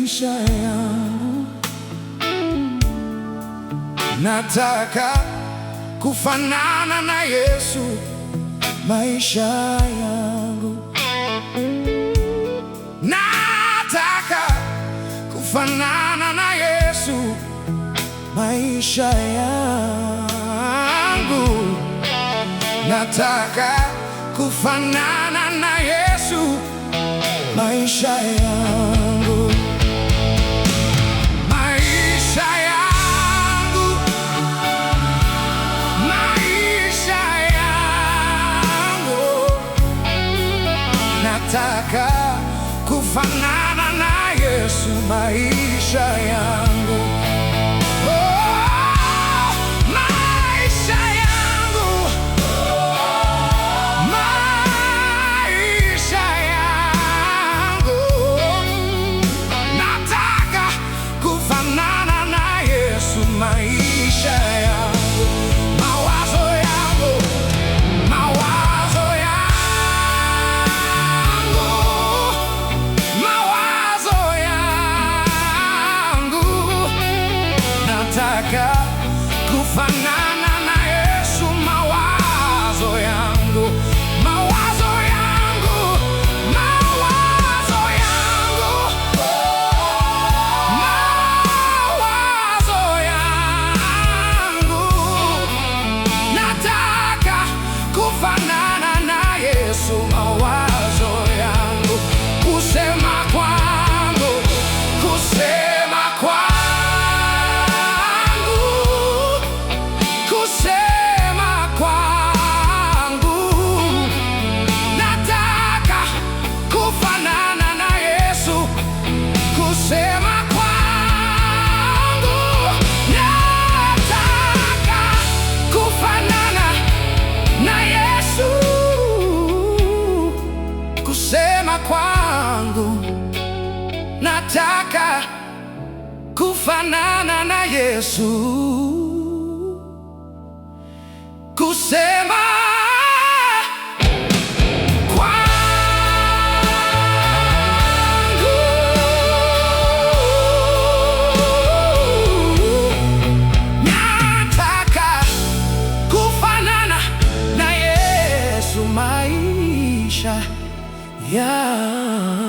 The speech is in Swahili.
maisha yangu. Nataka kufanana na Yesu maisha yangu. Nataka kufanana na Yesu maisha yangu. Nataka kufanana na Yesu maisha yangu. Maisha yangu, maisha yangu. Nataka kufanana na Yesu maisha yangu. Maisha yangu, mawazo yangu, mawazo yangu, mawazo yangu. Nataka kufanana na Yesu mawazo yangu, mawazo yangu, mawazo yangu. Kufanana na Yesu mawazo yangu, kusema kwangu, kusema kwangu, kusema kwangu. Nataka kufanana na Yesu, kusema kwangu. Nataka kufanana na Yesu, kusema kwangu. Nataka kufanana na Yesu, kusema kwangu. Nataka kufanana na Yesu maisha yangu.